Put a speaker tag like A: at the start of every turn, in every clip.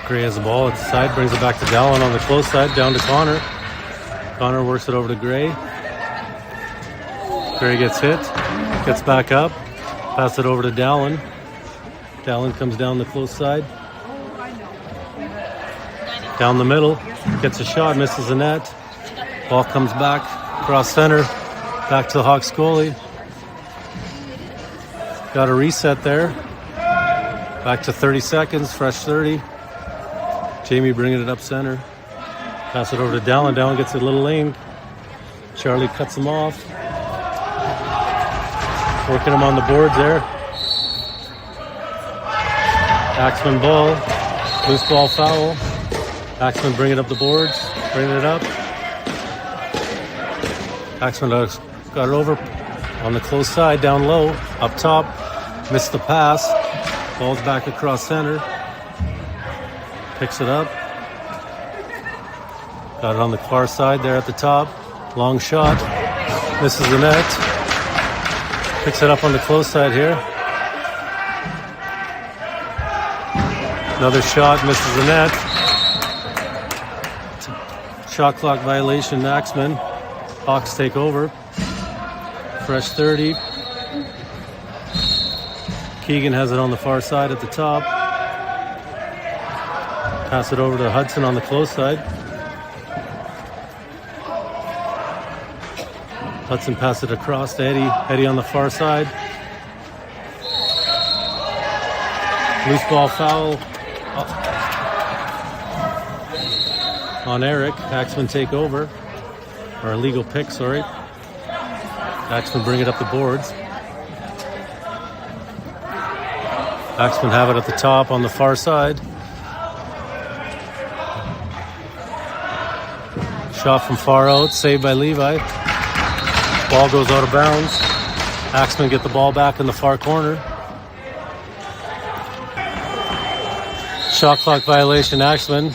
A: Gray has the ball at the side, brings it back to Dallin on the close side, down to Connor. Connor works it over to Gray. Gray gets hit, gets back up, pass it over to Dallin. Dallin comes down the close side. Down the middle, gets a shot, misses the net. Ball comes back, across center, back to the Hawks goalie. Got a reset there. Back to 30 seconds, fresh 30. Jamie bringing it up center. Pass it over to Dallin. Dallin gets a little lane. Charlie cuts him off. Working him on the boards there. Axemen ball. Loose ball foul. Axemen bringing up the boards. Bringing it up. Axemen got it over on the close side, down low, up top. Missed the pass. Ball's back across center. Picks it up. Got it on the far side there at the top. Long shot. Misses the net. Picks it up on the close side here. Another shot. Misses the net. Shot clock violation. Axemen. Hawks take over. Fresh 30. Keegan has it on the far side at the top. Pass it over to Hudson on the close side. Hudson pass it across to Eddie. Eddie on the far side. Loose ball foul on Eric. Axemen take over. Or a legal pick, sorry. Axemen bring it up the boards. Axemen have it at the top on the far side. Shot from far out, saved by Levi. Ball goes out of bounds. Axemen get the ball back in the far corner. Shot clock violation, Axemen.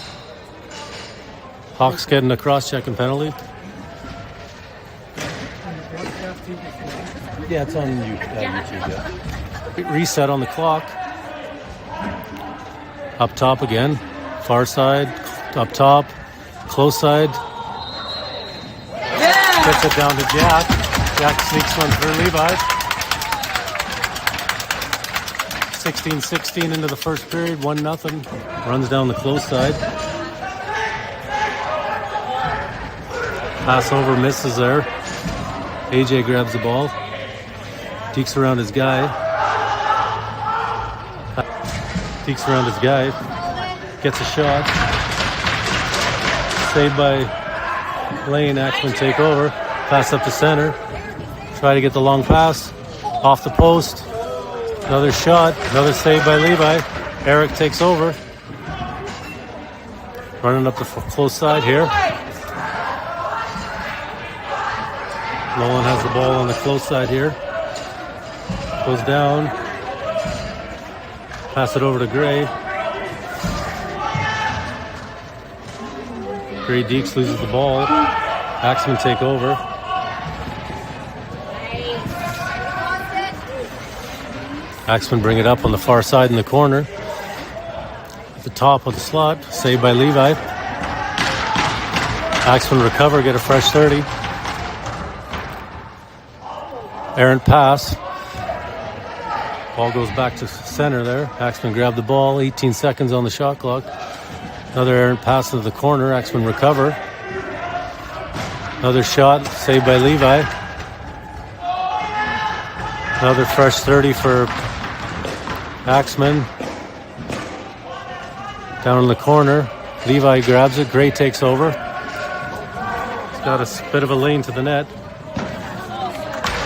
A: Hawks getting a cross-checking penalty. Yeah, it's on YouTube. Yeah. Reset on the clock. Up top again. Far side. Up top. Close side. Gets it down to Jack. Jack sneaks one through Levi. 16-16 into the first period. 1-0. Runs down the close side. Pass over, misses there. AJ grabs the ball. Dekes around his guy. Dekes around his guy. Gets a shot. Saved by Lane. Axemen take over. Pass up to center. Try to get the long pass. Off the post. Another shot. Another save by Levi. Eric takes over. Running up the close side here. Nolan has the ball on the close side here. Goes down. Pass it over to Gray. Gray Dekes loses the ball. Axemen take over. Axemen bring it up on the far side in the corner. At the top of the slot. Saved by Levi. Axemen recover, get a fresh 30. Errant pass. Ball goes back to center there. Axemen grab the ball. 18 seconds on the shot clock. Another errant pass to the corner. Axemen recover. Another shot. Saved by Levi. Another fresh 30 for Axemen. Down in the corner. Levi grabs it. Gray takes over. He's got a bit of a lane to the net.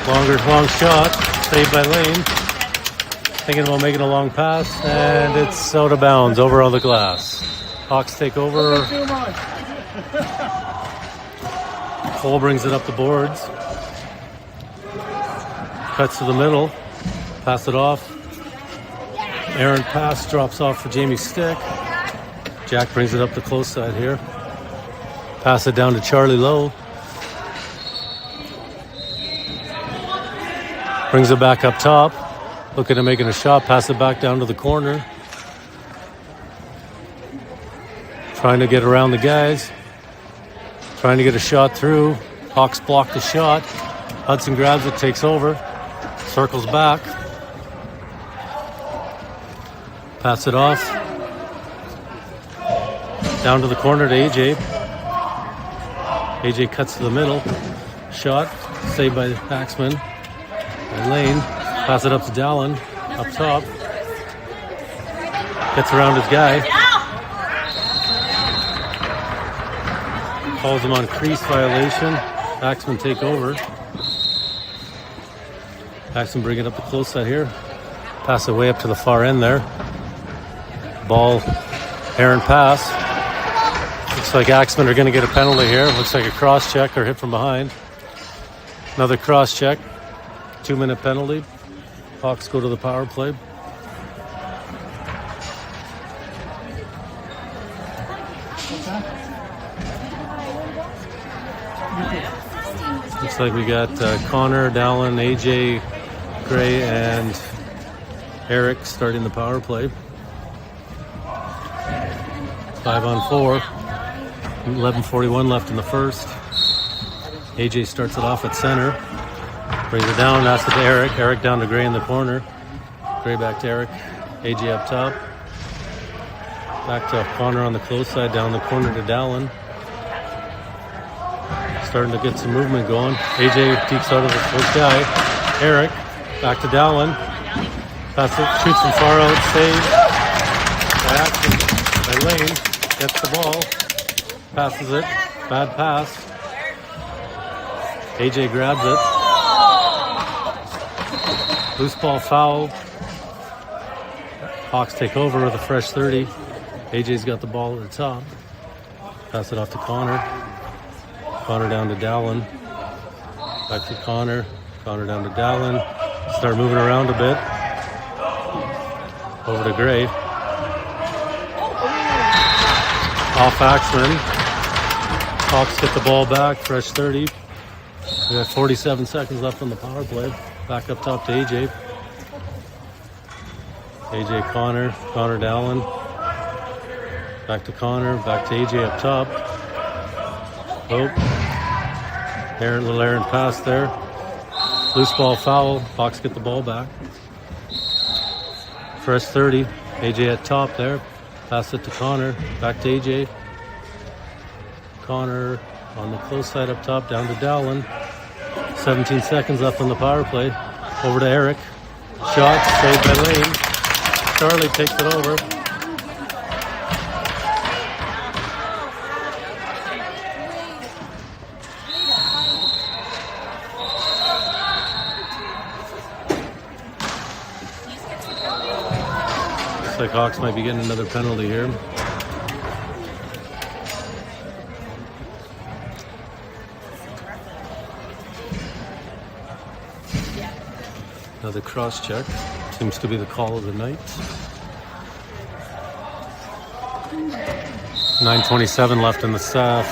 A: Long shot, saved by Lane. Thinking about making a long pass, and it's out of bounds, over on the glass. Hawks take over. Cole brings it up the boards. Cuts to the middle. Pass it off. Errant pass drops off for Jamie's stick. Jack brings it up the close side here. Pass it down to Charlie Lowe. Brings it back up top. Looking at making a shot. Pass it back down to the corner. Trying to get around the guys. Trying to get a shot through. Hawks block the shot. Hudson grabs it, takes over. Circles back. Pass it off. Down to the corner to AJ. AJ cuts to the middle. Shot. Saved by Axemen. And Lane. Pass it up to Dallin. Up top. Gets around his guy. Calls him on crease violation. Axemen take over. Axemen bring it up the close side here. Pass it way up to the far end there. Ball, errant pass. Looks like Axemen are going to get a penalty here. Looks like a cross check or hit from behind. Another cross check. 2-minute penalty. Hawks go to the power play. Looks like we got Connor, Dallin, AJ, Gray, and Eric starting the power play. 5-on-4. 11:41 left in the first. AJ starts it off at center. Brings it down, passes it to Eric. Eric down to Gray in the corner. Gray back to Eric. AJ up top. Back to Connor on the close side, down the corner to Dallin. Starting to get some movement going. AJ peeks out of the first guy. Eric, back to Dallin. Pass it, shoots from far out, saves. By Lane, gets the ball. Passes it, bad pass. AJ grabs it. Loose ball foul. Hawks take over with a fresh 30. AJ's got the ball at the top. Pass it off to Connor. Connor down to Dallin. Back to Connor. Connor down to Dallin. Start moving around a bit. Over to Gray. Off Axemen. Hawks get the ball back. Fresh 30. We got 47 seconds left on the power play. Back up top to AJ. AJ Connor. Connor Dallin. Back to Connor. Back to AJ up top. Oh. Little errant pass there. Loose ball foul. Hawks get the ball back. Fresh 30. AJ at top there. Pass it to Connor. Back to AJ. Connor on the close side up top. Down to Dallin. 17 seconds left on the power play. Over to Eric. Shot. Saved by Lane. Charlie takes it over. Looks like Hawks might be getting another penalty here. Another cross check. Seems to be the call of the night. 9:27 left in the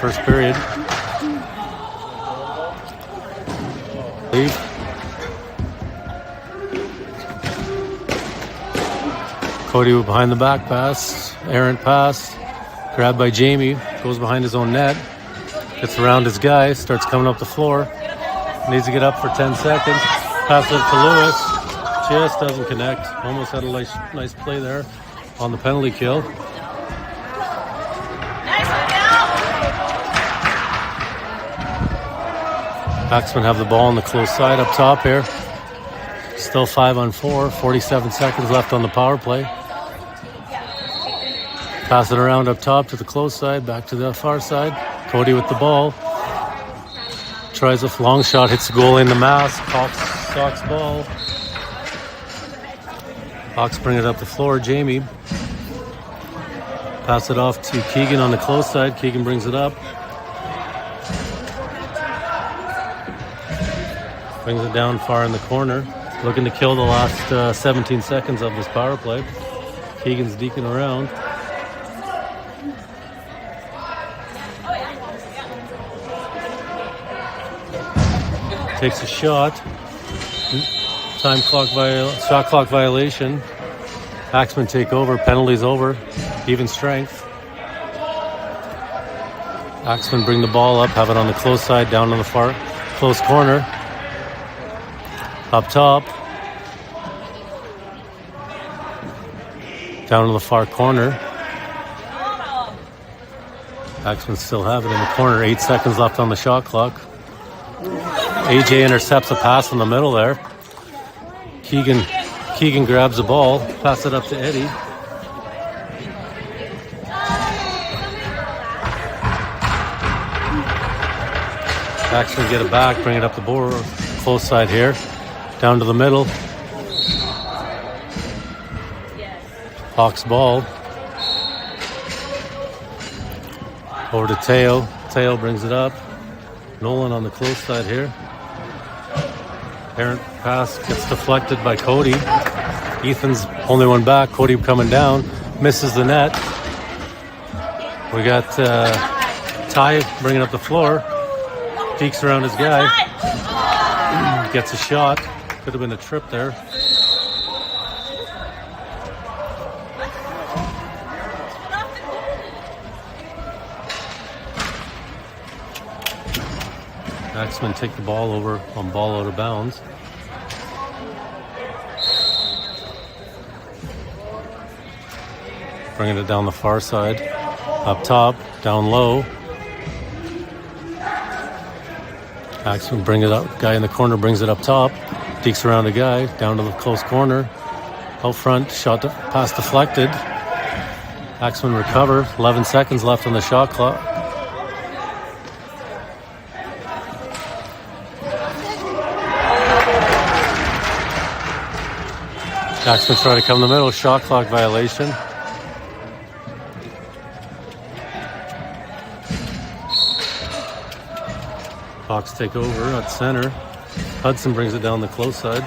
A: first period. Leave. Cody behind the back pass. Errant pass. Grabbed by Jamie. Goes behind his own net. Gets around his guy. Starts coming up the floor. Needs to get up for 10 seconds. Pass it to Lewis. Just doesn't connect. Almost had a nice play there on the penalty kill. Axemen have the ball on the close side up top here. Still 5-on-4. 47 seconds left on the power play. Pass it around up top to the close side. Back to the far side. Cody with the ball. Tries a long shot. Hits the goal in the mask. Hawks ball. Hawks bring it up the floor. Jamie. Pass it off to Keegan on the close side. Keegan brings it up. Brings it down far in the corner. Looking to kill the last 17 seconds of this power play. Keegan's deking around. Takes a shot. Shot clock violation. Axemen take over. Penalties over. Even strength. Axemen bring the ball up, have it on the close side, down on the far close corner. Up top. Down to the far corner. Axemen still have it in the corner. 8 seconds left on the shot clock. AJ intercepts a pass in the middle there. Keegan grabs the ball, pass it up to Eddie. Axemen get it back, bring it up the board, close side here, down to the middle. Hawks ball. Over to Teo. Teo brings it up. Nolan on the close side here. Errant pass gets deflected by Cody. Ethan's only one back. Cody coming down. Misses the net. We got Ty bringing up the floor. Peeks around his guy. Gets a shot. Could have been a trip there. Axemen take the ball over on ball out of bounds. Bringing it down the far side. Up top, down low. Axemen bring it up. Guy in the corner brings it up top. Deeks around a guy. Down to the close corner. Out front. Pass deflected. Axemen recover. 11 seconds left on the shot clock. Axemen try to come in the middle. Shot clock violation. Hawks take over at center. Hudson brings it down the close side.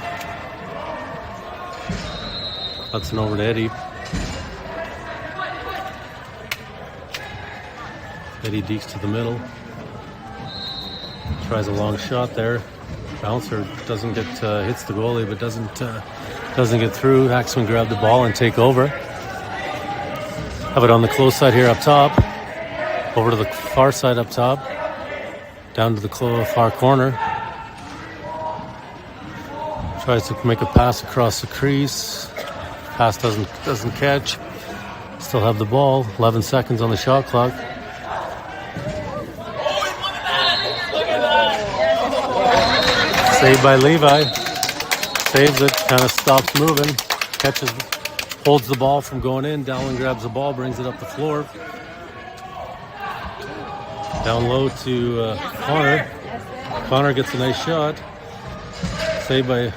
A: Hudson over to Eddie. Eddie deeks to the middle. Tries a long shot there. Bouncer doesn't get hits the goalie, but doesn't get through. Axemen grab the ball and take over. Have it on the close side here up top. Over to the far side up top. Down to the far corner. Tries to make a pass across the crease. Pass doesn't catch. Still have the ball. 11 seconds on the shot clock. Saved by Levi. Saves it, kind of stops moving. Catches, holds the ball from going in. Dallin grabs the ball, brings it up the floor. Down low to Connor. Connor gets a nice shot. Saved by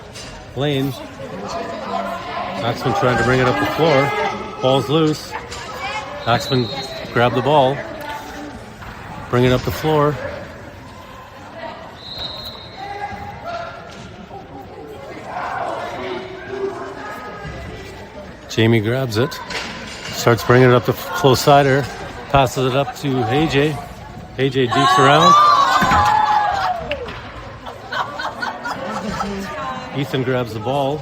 A: Lane. Axemen trying to bring it up the floor. Ball's loose. Axemen grab the ball. Bring it up the floor. Jamie grabs it. Starts bringing it up the close sider. Passes it up to AJ. AJ deeks around. Ethan grabs the ball.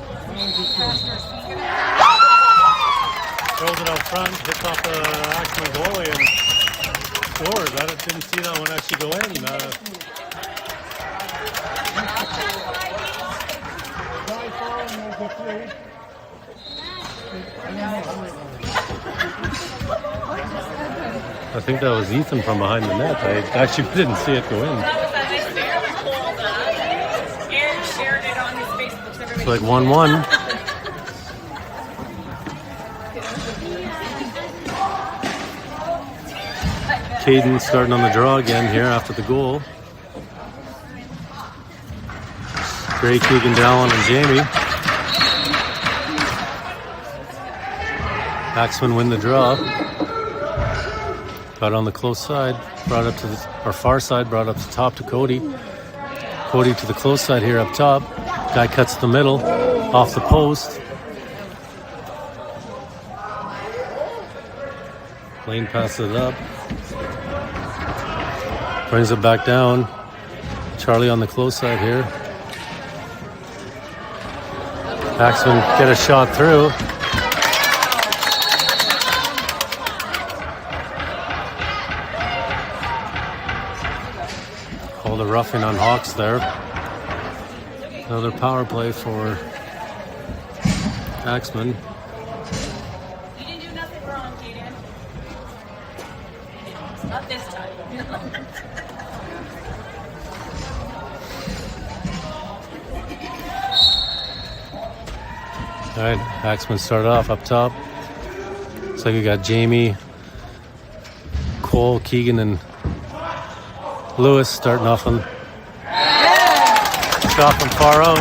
A: Throws it out front, hits off the Axemen goalie and scores. I didn't see that one actually go in. I think that was Ethan from behind the net. I actually didn't see it go in. It's like 1-1. Caden starting on the draw again here after the goal. Gray, Keegan, Dallin, and Jamie. Axemen win the draw. Got on the close side, brought up to the far side, brought up to top to Cody. Cody to the close side here up top. Guy cuts the middle, off the post. Lane passes it up. Brings it back down. Charlie on the close side here. Axemen get a shot through. Another roughing on Hawks there. Another power play for Axemen.
B: You didn't do nothing wrong, Jaden. Not this time.
A: All right, Axemen started off up top. Looks like we got Jamie, Cole, Keegan, and Lewis starting off on shot from far out.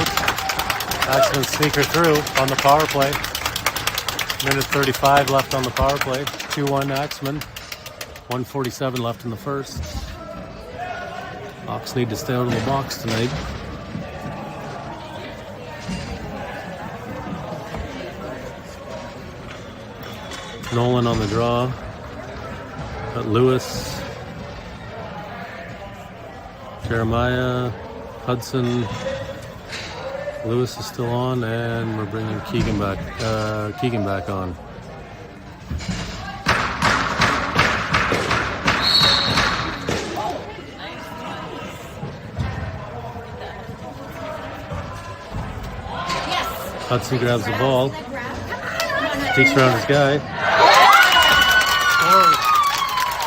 A: Axemen sneaker through on the power play. Minute 35 left on the power play. 2-1 Axemen. 1:47 left in the first. Hawks need to stay out of the box tonight. Nolan on the draw. Got Lewis, Jeremiah, Hudson. Lewis is still on, and we're bringing Keegan back on. Hudson grabs the ball, takes around his guy.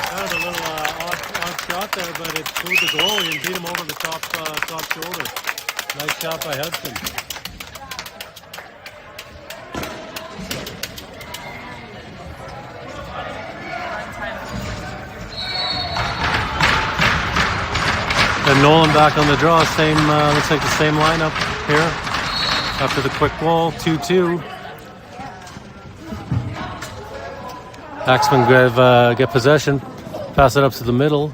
A: Kind of a little odd shot there, but it fooled the goalie and beat him over the top shoulder. Nice shot by Hudson. And Nolan back on the draw. Same, looks like the same lineup here. After the quick goal, 2-2. Axemen get possession, pass it up to the middle.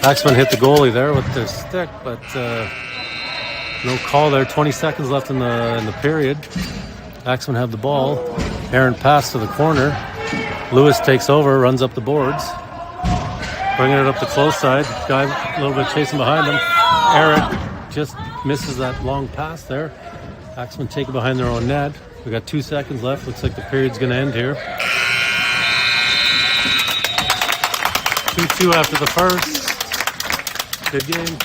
A: Axemen hit the goalie there with their stick, but no call there. 20 seconds left in the period. Axemen have the ball. Aaron pass to the corner. Lewis takes over, runs up the boards. Bringing it up the close side. Guy a little bit chasing behind him. Eric just misses that long pass there. Axemen take it behind their own net. We got 2 seconds left. Looks like the period's going to end here. 2-2 after the first. Good game.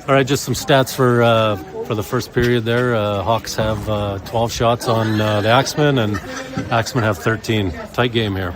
A: All right, just some stats for the first period there. Hawks have 12 shots on the Axemen, and Axemen have 13. Tight game here.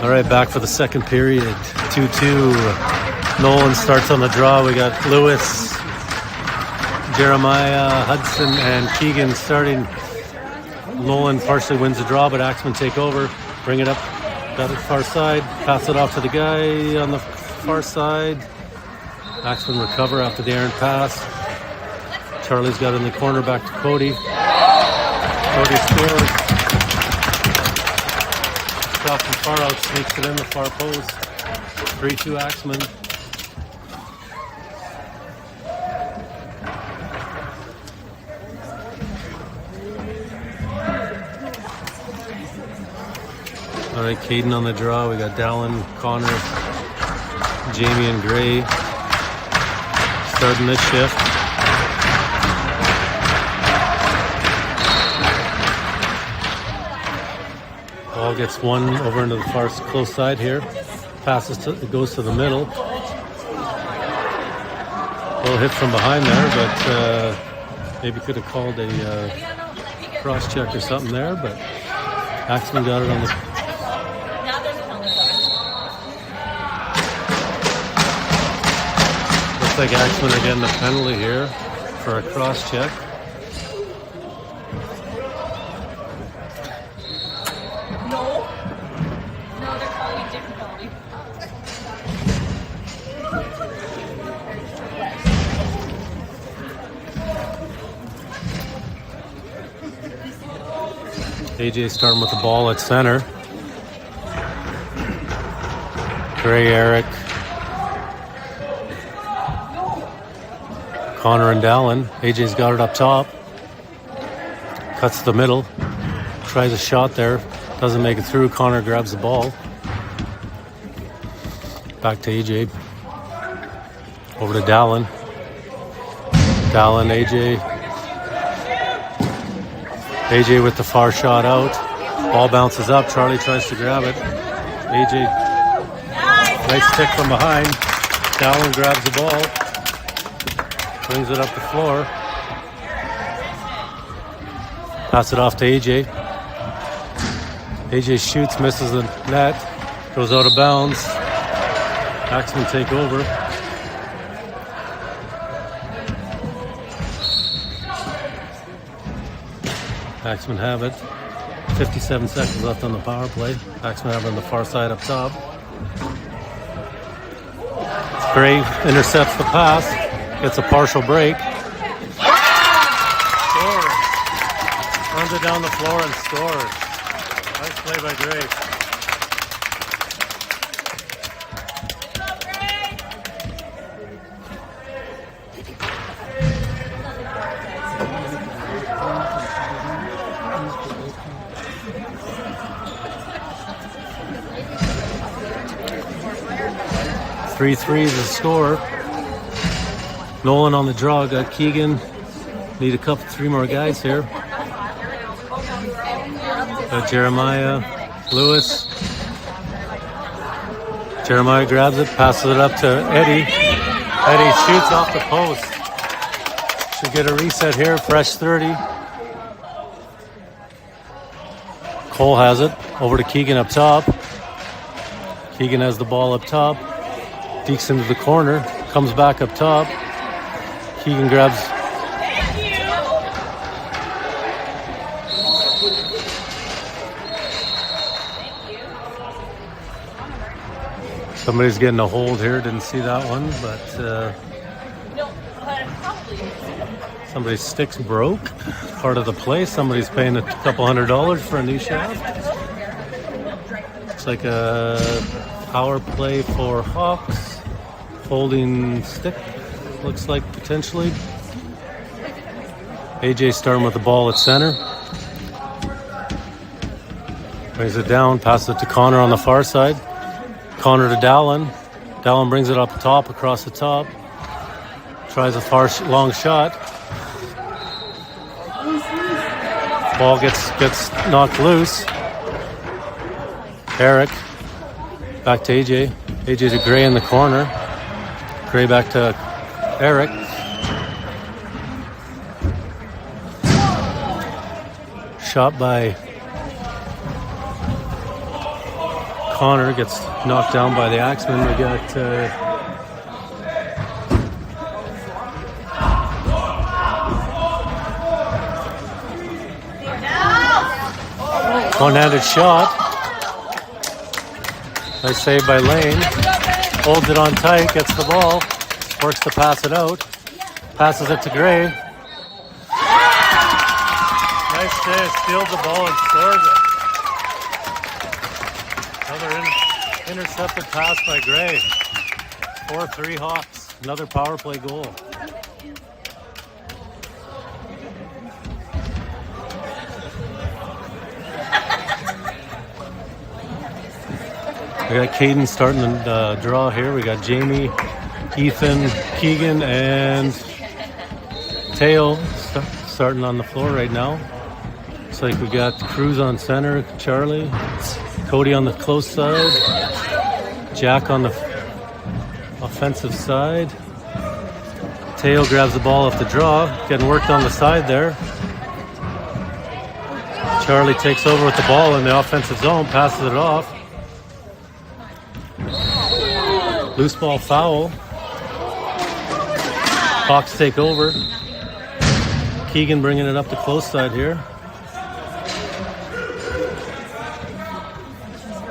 A: All right, back for the second period. 2-2. Nolan starts on the draw. We got Lewis, Jeremiah, Hudson, and Keegan starting. Nolan partially wins the draw, but Axemen take over. Bring it up. Got it far side. Pass it off to the guy on the far side. Axemen recover after the errant pass. Charlie's got it in the corner, back to Cody. Cody scores. Shot from far out, sneaks it in the far post. 3-2 Axemen. All right, Caden on the draw. We got Dallin, Connor, Jamie, and Gray starting this shift. Ball gets one over into the far close side here. Passes to, it goes to the middle. A little hit from behind there, but maybe could have called a cross check or something there. But Axemen got it on the. Looks like Axemen are getting a penalty here for a cross check. AJ starting with the ball at center. Gray, Eric, Connor, and Dallin. AJ's got it up top. Cuts the middle. Tries a shot there. Doesn't make it through. Connor grabs the ball. Back to AJ. Over to Dallin. Dallin, AJ. AJ with the far shot out. Ball bounces up. Charlie tries to grab it. AJ, nice stick from behind. Dallin grabs the ball. Brings it up the floor. Pass it off to AJ. AJ shoots, misses the net. Goes out of bounds. Axemen take over. Axemen have it. 57 seconds left on the power play. Axemen have it on the far side up top. Gray intercepts the pass. Gets a partial break. Scores. Runs it down the floor and scores. Nice play by Gray. 3-3 is the score. Nolan on the draw. Got Keegan. Need three more guys here. Got Jeremiah, Lewis. Jeremiah grabs it, passes it up to Eddie. Eddie shoots off the post. Should get a reset here. Fresh 30. Cole has it. Over to Keegan up top. Keegan has the ball up top. Dekes into the corner. Comes back up top. Keegan grabs. Somebody's getting a hold here. Didn't see that one, but somebody's stick's broke. Part of the play. Somebody's paying a couple $100 for a new shaft. Looks like a power play for HOKS. Holding stick. Looks like potentially. AJ starting with the ball at center. Brings it down. Passes it to Connor on the far side. Connor to Dallin. Dallin brings it up top, across the top. Tries a long shot. Ball gets knocked loose. Eric. Back to AJ. AJ to Gray in the corner. Gray back to Eric. Shot by Connor gets knocked down by the Axemen. We got one-handed shot. Nice save by Lane. Holds it on tight, gets the ball, works to pass it out. Passes it to Gray. Nice save, steals the ball and scores it. Another intercepted pass by Gray. 4-3 Hawks. Another power play goal. We got Caden starting the draw here. We got Jamie, Ethan, Keegan, and Teo starting on the floor right now. Looks like we got Cruz on center, Charlie, Cody on the close side, Jack on the offensive side. Teo grabs the ball off the draw, getting worked on the side there. Charlie takes over with the ball in the offensive zone, passes it off. Loose ball foul. Hawks take over. Keegan bringing it up the close side here.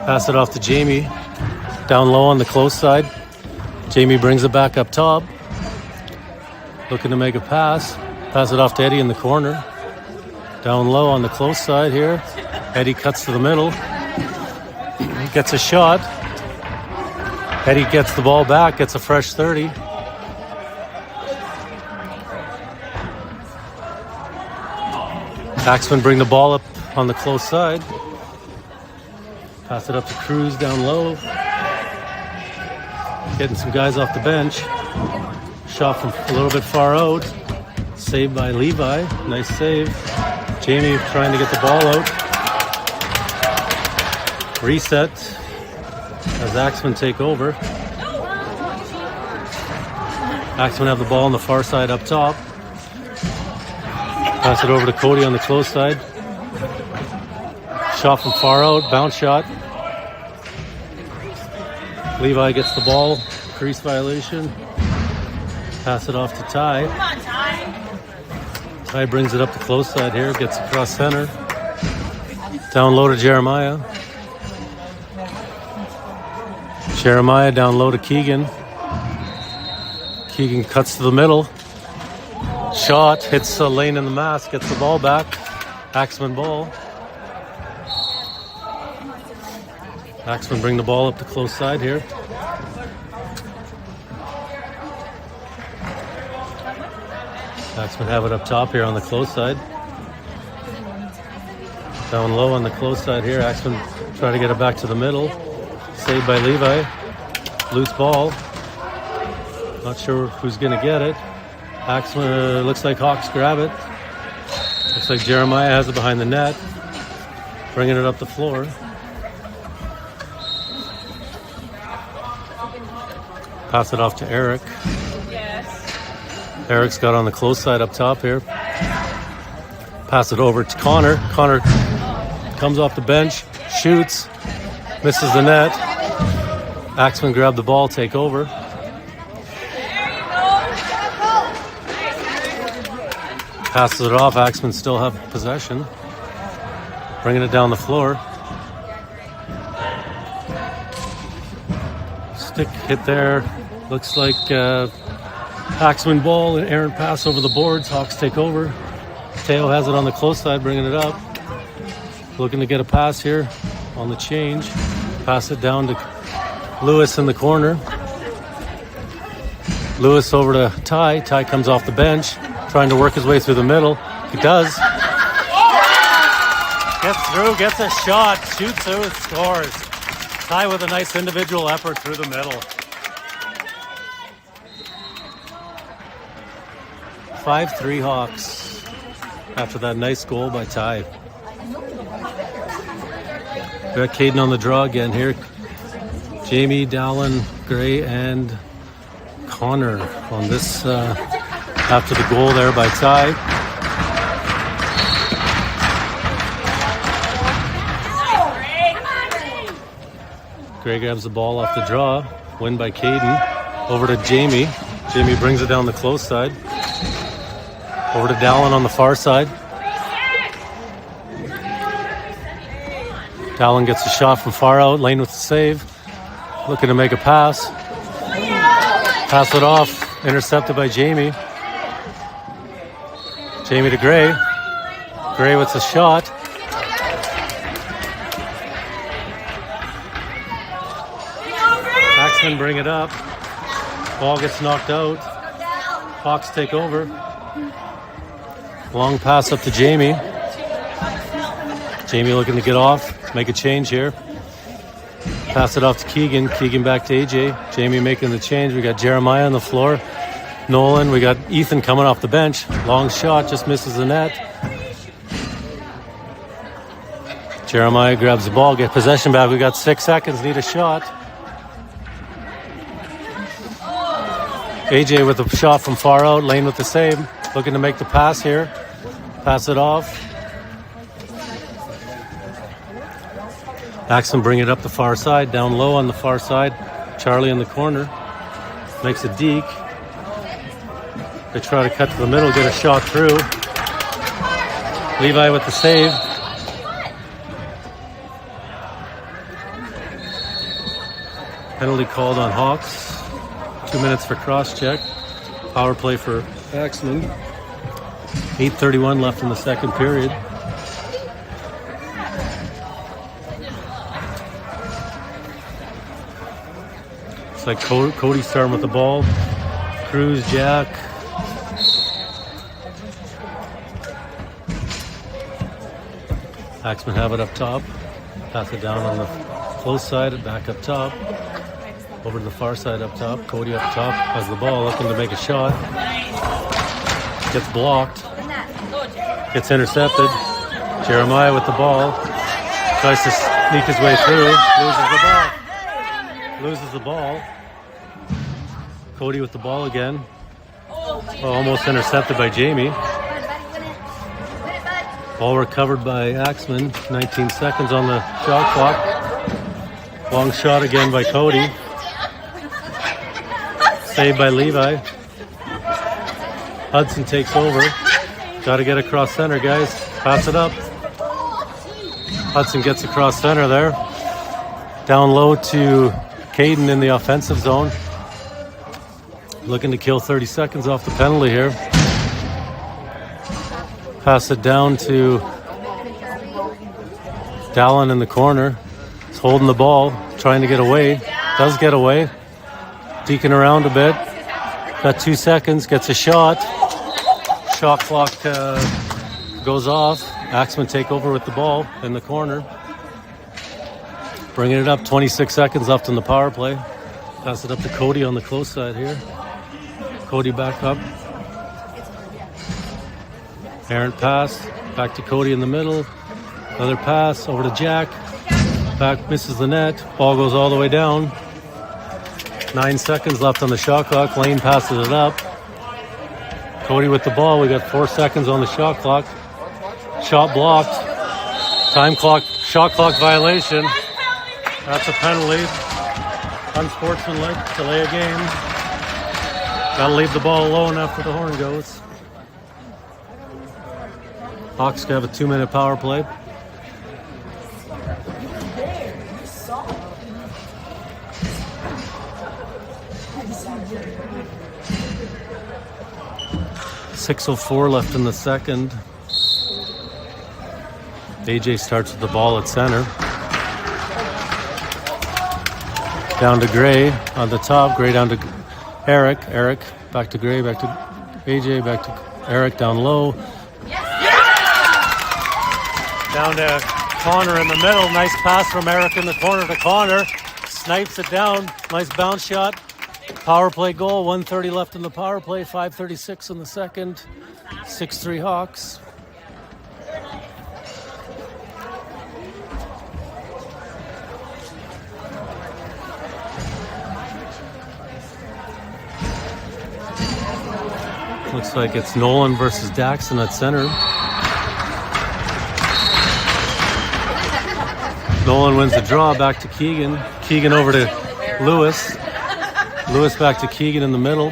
A: Pass it off to Jamie. Down low on the close side. Jamie brings it back up top. Looking to make a pass. Pass it off to Eddie in the corner. Down low on the close side here. Eddie cuts to the middle. Gets a shot. Eddie gets the ball back, gets a fresh 30. Axemen bring the ball up on the close side. Pass it up to Cruz down low. Getting some guys off the bench. Shot from a little bit far out. Saved by Levi. Nice save. Jamie trying to get the ball out. Reset as Axemen take over. Axemen have the ball on the far side up top. Pass it over to Cody on the close side. Shot from far out, bounce shot. Levi gets the ball, crease violation. Pass it off to Ty.
B: Come on, Ty.
A: Ty brings it up the close side here, gets across center. Down low to Jeremiah. Jeremiah down low to Keegan. Keegan cuts to the middle. Shot, hits a lane in the mask, gets the ball back. Axemen ball. Axemen bring the ball up the close side here. Axemen have it up top here on the close side. Down low on the close side here. Axemen try to get it back to the middle. Saved by Levi. Loose ball. Not sure who's going to get it. Axemen, looks like Hawks grab it. Looks like Jeremiah has it behind the net. Bringing it up the floor. Pass it off to Eric.
B: Yes.
A: Eric's got on the close side up top here. Pass it over to Connor. Connor comes off the bench, shoots, misses the net. Axemen grab the ball, take over. Passes it off. Axemen still have possession. Bringing it down the floor. Stick hit there. Looks like Axemen ball and errant pass over the boards. Hawks take over. Teo has it on the close side, bringing it up. Looking to get a pass here on the change. Pass it down to Lewis in the corner. Lewis over to Ty. Ty comes off the bench, trying to work his way through the middle. He does. Gets through, gets a shot, shoots through, and scores. Ty with a nice individual effort through the middle. 5-3 Hawks after that nice goal by Ty. We got Caden on the draw again here. Jamie, Dallin, Gray, and Connor on this after the goal there by Ty. Gray grabs the ball off the draw. Win by Caden. Over to Jamie. Jamie brings it down the close side. Over to Dallin on the far side. Dallin gets a shot from far out. Lane with the save. Looking to make a pass. Pass it off. Intercepted by Jamie. Jamie to Gray. Gray with the shot. Axemen bring it up. Ball gets knocked out. Hawks take over. Long pass up to Jamie. Jamie looking to get off, make a change here. Pass it off to Keegan. Keegan back to AJ. Jamie making the change. We got Jeremiah on the floor. Nolan. We got Ethan coming off the bench. Long shot, just misses the net. Jeremiah grabs the ball, get possession back. We got 6 seconds, need a shot. AJ with a shot from far out. Lane with the save. Looking to make the pass here. Pass it off. Axemen bring it up the far side. Down low on the far side. Charlie in the corner. Makes a deke. They try to cut to the middle, get a shot through. Levi with the save. Penalty called on Hawks. 2 minutes for cross-check. Power play for Axemen. 8:31 left in the second period. It's like Cody starting with the ball. Cruz, Jack. Axemen have it up top. Pass it down on the close side, back up top. Over to the far side up top. Cody up top has the ball, looking to make a shot. Gets blocked. Gets intercepted. Jeremiah with the ball. Tries to sneak his way through. Loses the ball. Loses the ball. Cody with the ball again. Almost intercepted by Jamie. Ball recovered by Axemen. 19 seconds on the shot clock. Long shot again by Cody. Saved by Levi. Hudson takes over. Got to get across center, guys. Pass it up. Hudson gets across center there. Down low to Caden in the offensive zone. Looking to kill 30 seconds off the penalty here. Pass it down to Dallin in the corner. He's holding the ball, trying to get away. Does get away. Deking around a bit. Got 2 seconds, gets a shot. Shot clock goes off. Axemen take over with the ball in the corner. Bringing it up, 26 seconds left in the power play. Pass it up to Cody on the close side here. Cody back up. Errant pass, back to Cody in the middle. Another pass over to Jack. Back, misses the net. Ball goes all the way down. 9 seconds left on the shot clock. Lane passes it up. Cody with the ball. We got 4 seconds on the shot clock. Shot blocked. Time clock, shot clock violation. That's a penalty. Unsportsmanlike, delay a game. Gotta leave the ball alone after the horn goes. Hawks have a 2-minute power play. .6:04 left in the second. AJ starts with the ball at center. Down to Gray on the top. Gray down to Eric. Eric back to Gray, back to AJ, back to Eric down low. Down to Connor in the middle. Nice pass from Eric in the corner to Connor. Snipes it down. Nice bounce shot. Power play goal. 1:30 left in the power play. 5:36 in the second. 6-3 Hawks. Looks like it's Nolan versus Daxon at center. Nolan wins the draw, back to Keegan. Keegan over to Lewis. Lewis back to Keegan in the middle.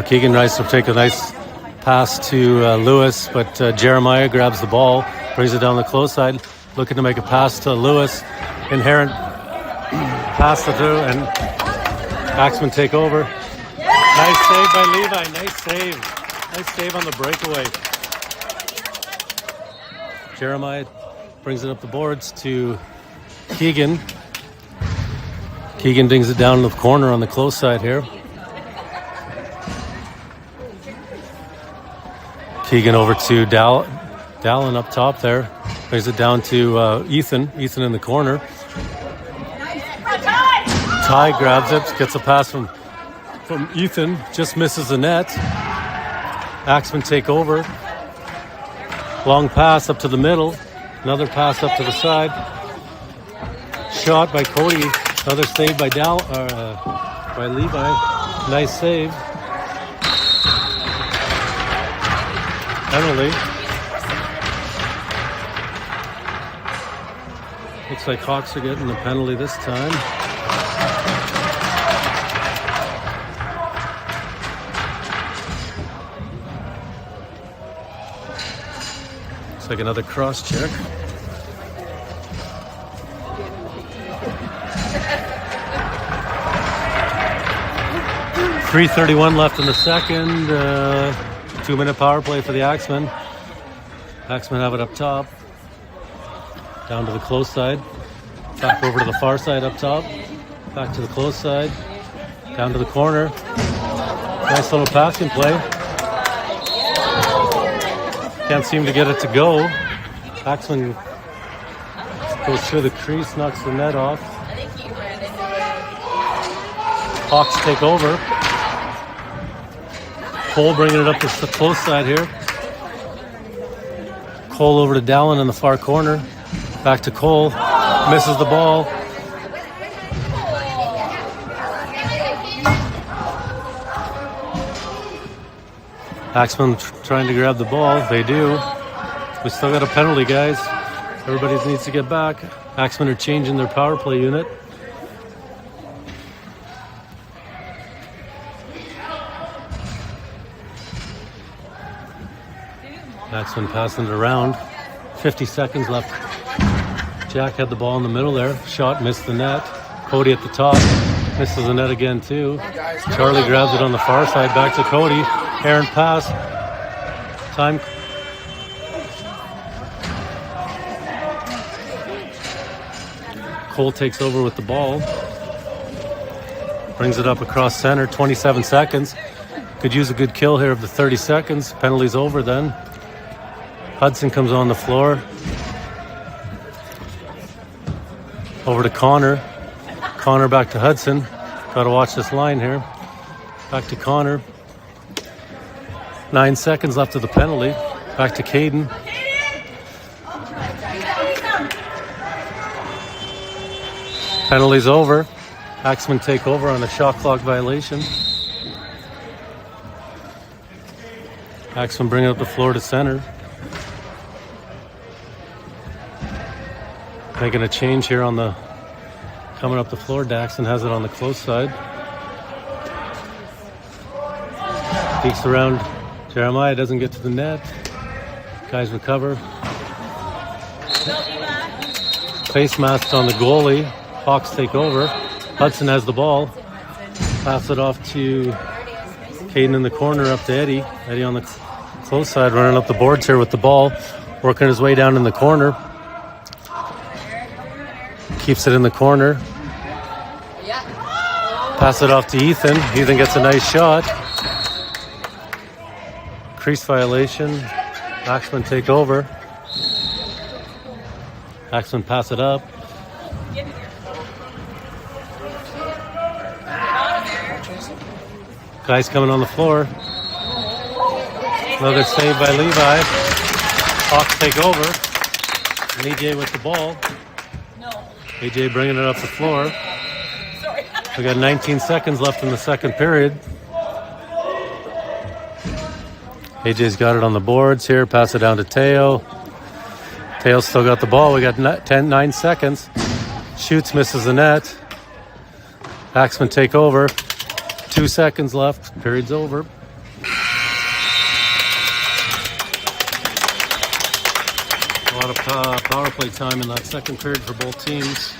A: Keegan tries to take a nice pass to Lewis, but Jeremiah grabs the ball, brings it down the close side, looking to make a pass to Lewis. Inherent pass to through, and Axemen take over. Nice save by Levi. Nice save. Nice save on the breakaway. Jeremiah brings it up the boards to Keegan. Keegan dings it down in the corner on the close side here. Keegan over to Dallin up top there. Brings it down to Ethan. Ethan in the corner. Ty grabs it, gets a pass from Ethan, just misses the net. Axemen take over. Long pass up to the middle. Another pass up to the side. Shot by Cody. Another save by Levi. Nice save. Penalty. Looks like Hawks are getting the penalty this time. Looks like another cross check. .331 left in the second. 2-minute power play for the Axemen. Axemen have it up top. Down to the close side. Back over to the far side up top. Back to the close side. Down to the corner. Nice little passing play. Can't seem to get it to go. Axemen goes through the crease, knocks the net off. Hawks take over. Cole bringing it up to the close side here. Cole over to Dallin in the far corner. Back to Cole. Misses the ball. Axemen trying to grab the ball. They do. We still got a penalty, guys. Everybody needs to get back. Axemen are changing their power play unit. Axemen passing it around. 50 seconds left. Jack had the ball in the middle there. Shot missed the net. Cody at the top. Misses the net again too. Charlie grabs it on the far side. Back to Cody. Errant pass. Time. Cole takes over with the ball. Brings it up across center. 27 seconds. Could use a good kill here of the 30 seconds. Penalty's over then. Hudson comes on the floor. Over to Connor. Connor back to Hudson. Got to watch this line here. Back to Connor. 9 seconds left of the penalty. Back to Caden. Penalty's over. Axemen take over on a shot clock violation. Axemen bring it up the floor to center. Making a change here on the coming up the floor. Daxon has it on the close side. Peeks around. Jeremiah doesn't get to the net. Guys recover. Face mask on the goalie. Hawks take over. Hudson has the ball. Pass it off to Caden in the corner up to Eddie. Eddie on the close side running up the boards here with the ball. Working his way down in the corner. Keeps it in the corner. Pass it off to Ethan. Ethan gets a nice shot. Crease violation. Axemen take over. Axemen pass it up. Guys coming on the floor. Another save by Levi. Hawks take over. And EJ with the ball. AJ bringing it up the floor. We got 19 seconds left in the second period. AJ's got it on the boards here. Pass it down to Teo. Teo's still got the ball. We got 9 seconds. Shoots, misses the net. Axemen take over. 2 seconds left. Period's over. A lot of power play time in that second period for both teams.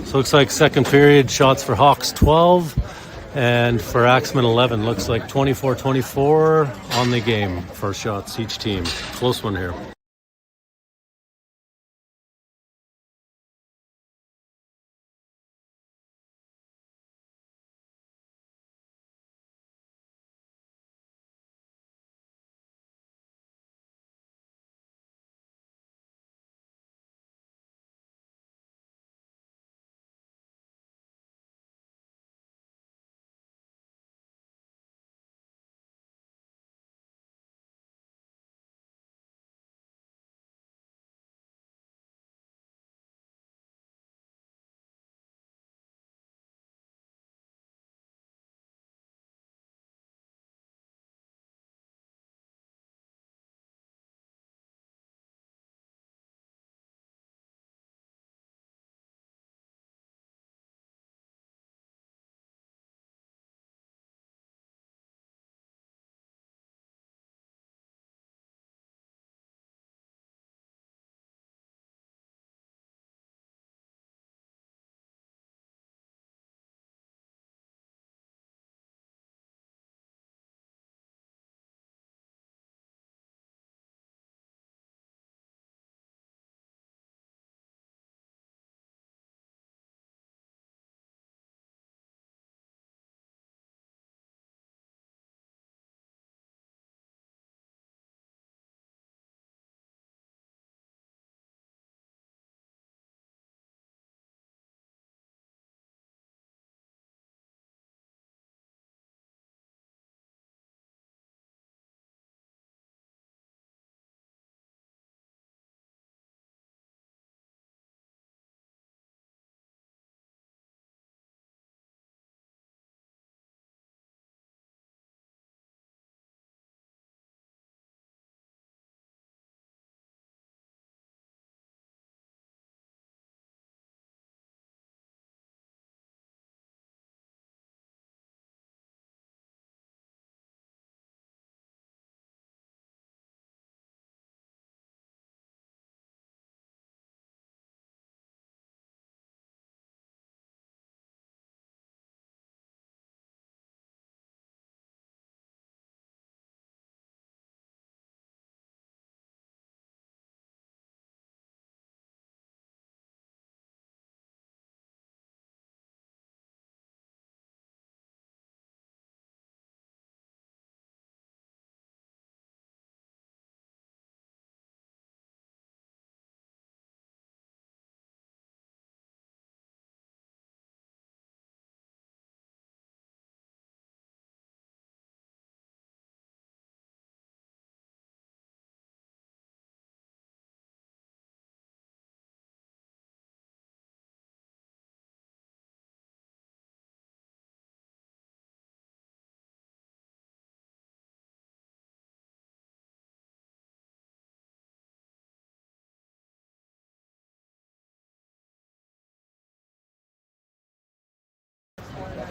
A: So looks like second period shots for HOKS 12 and for Axemen 11. Looks like 24-24 on the game for shots each team. Close one here.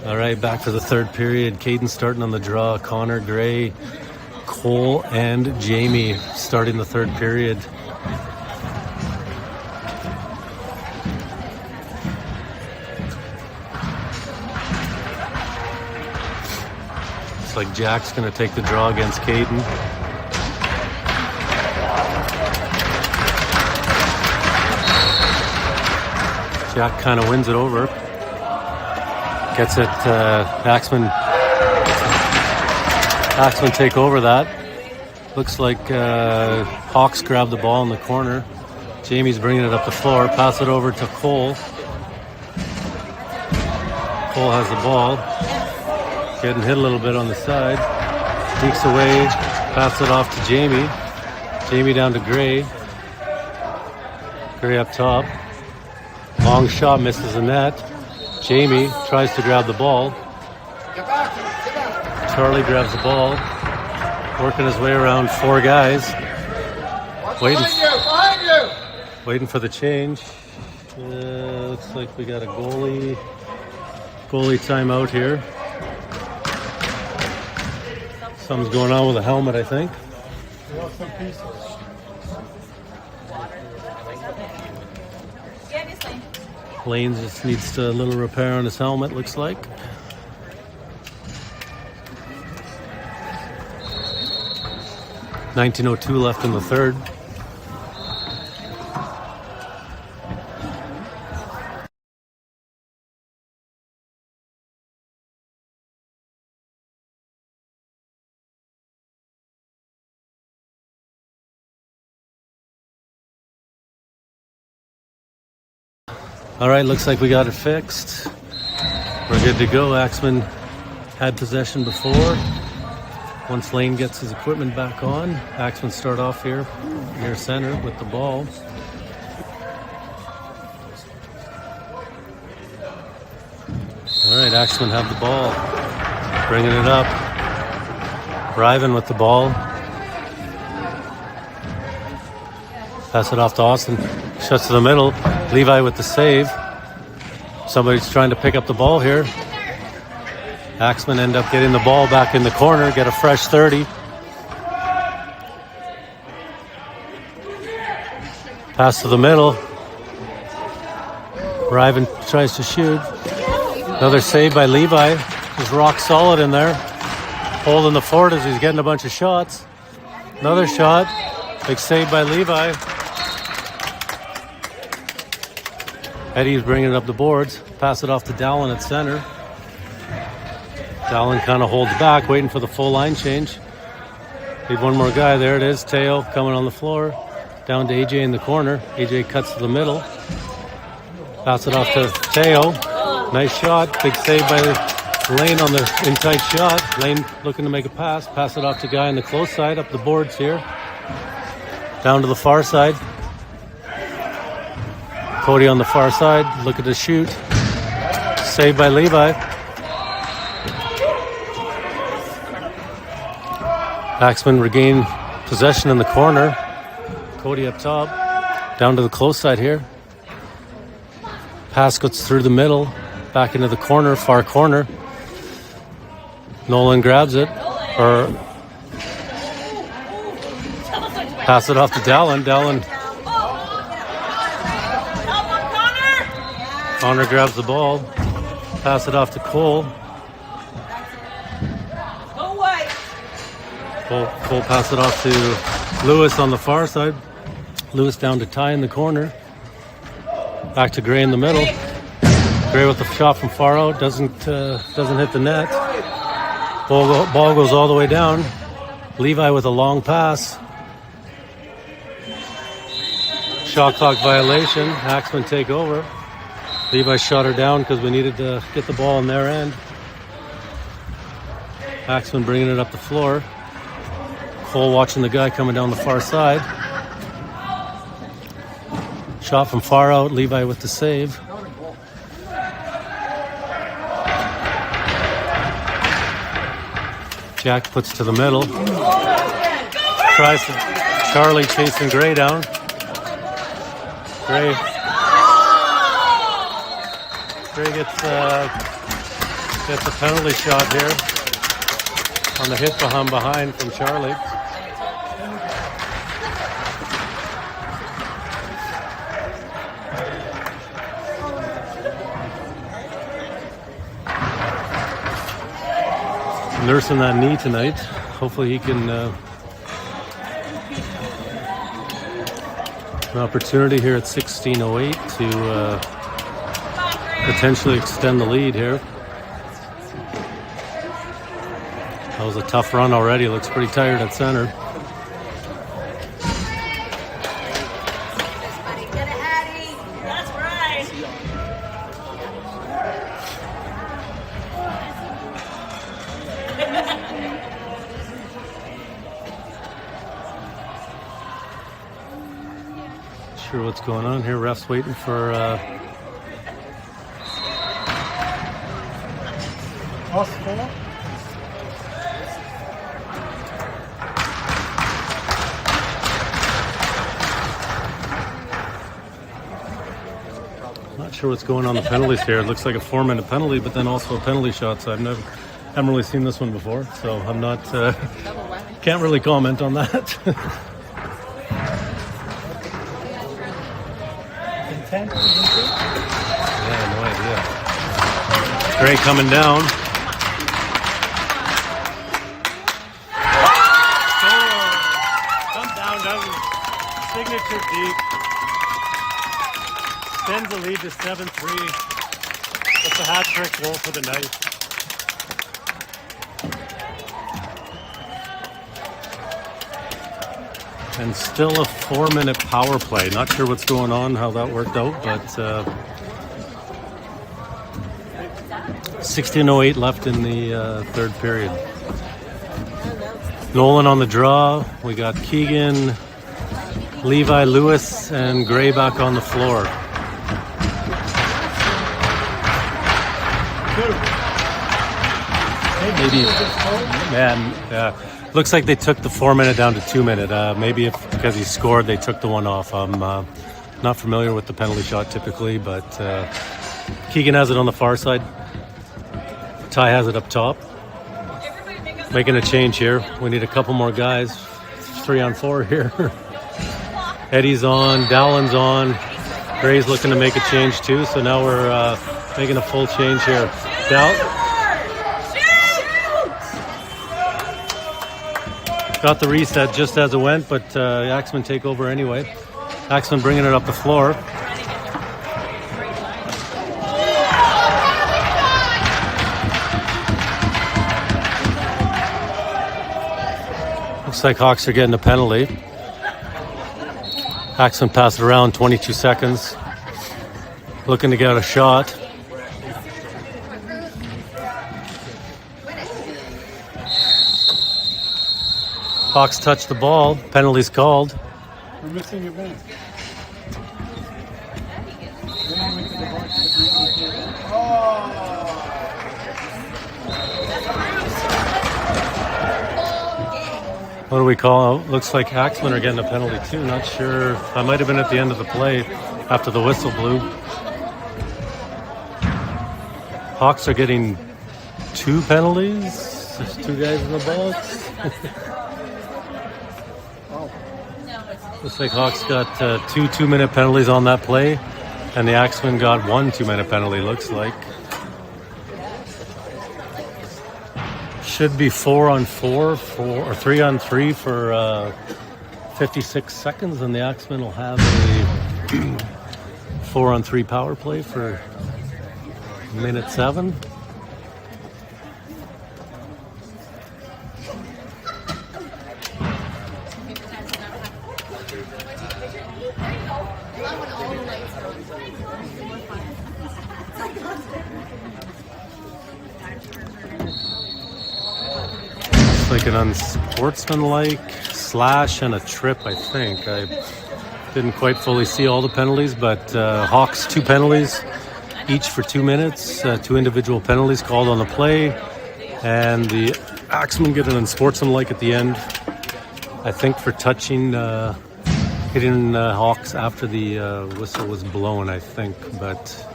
A: All right, back for the third period. Caden starting on the draw. Connor, Gray, Cole, and Jamie starting the third period. Looks like Jack's going to take the draw against Caden. Jack kind of wins it over. Gets it, Axemen take over that. Looks like HOKS grabbed the ball in the corner. Jamie's bringing it up the floor. Pass it over to Cole. Cole has the ball. Getting hit a little bit on the side. Sneaks away, passes it off to Jamie. Jamie down to Gray. Gray up top. Long shot, misses the net. Jamie tries to grab the ball. Charlie grabs the ball, working his way around 4 guys. Waiting for the change. Looks like we got a goalie timeout here. Something's going on with the helmet, I think. Lane just needs a little repair on his helmet, looks like. .1902 left in the third. All right, looks like we got it fixed. We're good to go. Axemen had possession before. Once Lane gets his equipment back on, Axemen start off here near center with the ball. All right, Axemen have the ball. Bringing it up. Ryven with the ball. Pass it off to Austin. Shuts to the middle. Levi with the save. Somebody's trying to pick up the ball here. Axemen end up getting the ball back in the corner, get a fresh 30. Pass to the middle. Ryven tries to shoot. Another save by Levi. He's rock solid in there. Holding the fort as he's getting a bunch of shots. Another shot. Big save by Levi. Eddie's bringing it up the boards. Pass it off to Dallin at center. Dallin kind of holds back, waiting for the full line change. Need one more guy. There it is. Teo coming on the floor. Down to AJ in the corner. AJ cuts to the middle. Pass it off to Teo. Nice shot. Big save by Lane on the inside shot. Lane looking to make a pass. Pass it off to guy on the close side. Up the boards here. Down to the far side. Cody on the far side, looking to shoot. Saved by Levi. Axemen regain possession in the corner. Cody up top. Down to the close side here. Pass goes through the middle. Back into the corner, far corner. Nolan grabs it. Or pass it off to Dallin. Connor grabs the ball, pass it off to Cole. Cole pass it off to Lewis on the far side. Lewis down to Ty in the corner. Back to Gray in the middle. Gray with the shot from far out, doesn't hit the net. Ball goes all the way down. Levi with a long pass. Shot clock violation. Axemen take over. Levi shot her down because we needed to get the ball in their end. Axemen bringing it up the floor. Cole watching the guy coming down the far side. Shot from far out. Levi with the save. Jack puts to the middle. Tries to Charlie chasing Gray down. Gray gets a penalty shot here on the hit from behind from Charlie. Nursing that knee tonight. Hopefully he can an opportunity here at 16:08 to potentially extend the lead here. That was a tough run already. Looks pretty tired at center.
B: That's right.
A: sure what's going on here. Ref's waiting for not sure what's going on the penalties here. It looks like a 4-minute penalty, but then also a penalty shot. So haven't really seen this one before, so I'm not can't really comment on that. Yeah, no idea. Gray coming down. Come down, signature deep. Extends the lead to 7-3. That's a hat trick goal for the night. And still a 4-minute power play. Not sure what's going on, how that worked out, but 16:08 left in the third period. Nolan on the draw. We got Keegan, Levi, Lewis, and Gray back on the floor. Maybe, man, looks like they took the 4-minute down to 2-minute. Maybe because he scored, they took the one off. I'm not familiar with the penalty shot typically, but Keegan has it on the far side. Ty has it up top. Making a change here. We need a couple more guys. 3-on-4 here. Eddie's on, Dallon's on. Gray's looking to make a change too, so now we're making a full change here. Got the reset just as it went, but Axemen take over anyway. Axemen bringing it up the floor. Looks like Hawks are getting a penalty. Axemen pass it around, 22 seconds. Looking to get a shot. Hawks touch the ball. Penalty's called.
C: We're missing your man.
A: What do we call it? Looks like Axemen are getting a penalty too. Not sure. I might have been at the end of the play after the whistle blew. Hawks are getting 2 penalties. There's 2 guys in the box. Looks like Hawks got 2 2-minute penalties on that play, and the Axemen got 1 2-minute penalty, looks like. Should be 4-on-4 or 3-on-3 for 56 seconds, and the Axemen will have a 4-on-3 power play for minute 7. Like an unsportsmanlike slash and a trip, I think. I didn't quite fully see all the penalties, but Hawks 2 penalties, each for 2 minutes. 2 individual penalties called on the play, and the Axemen get an unsportsmanlike at the end, I think for touching, hitting Hawks after the whistle was blown, I think, but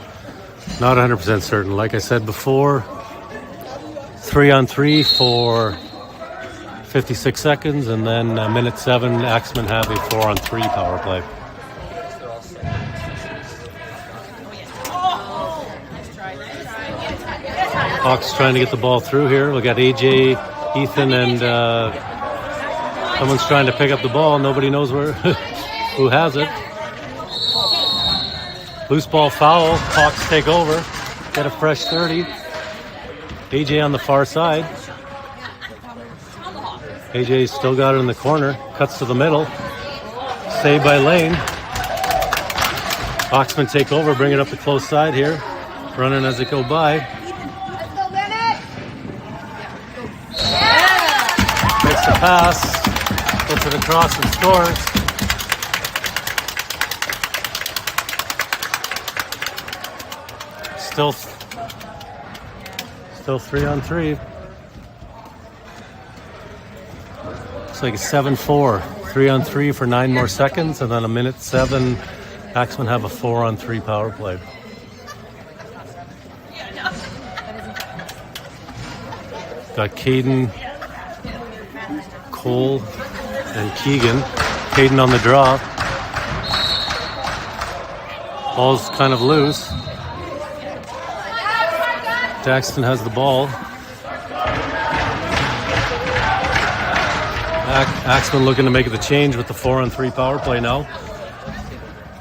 A: not 100% certain. Like I said before, 3-on-3 for 56 seconds, and then minute 7, Axemen have a 4-on-3 power play. Hawks trying to get the ball through here. We got AJ, Ethan, and someone's trying to pick up the ball. Nobody knows where who has it. Loose ball foul. Hawks take over. Get a fresh 30. AJ on the far side. AJ's still got it in the corner. Cuts to the middle. Saved by Lane. Axemen take over, bring it up the close side here. Running as they go by. Makes the pass. Gets it across and scores. Still 3-on-3. Looks like 7-4. 3-on-3 for 9 more seconds, and then a minute 7. Axemen have a 4-on-3 power play. Got Caden, Cole, and Keegan. Caden on the draw. Ball's kind of loose. Daxton has the ball. Axemen looking to make the change with the 4-on-3 power play now.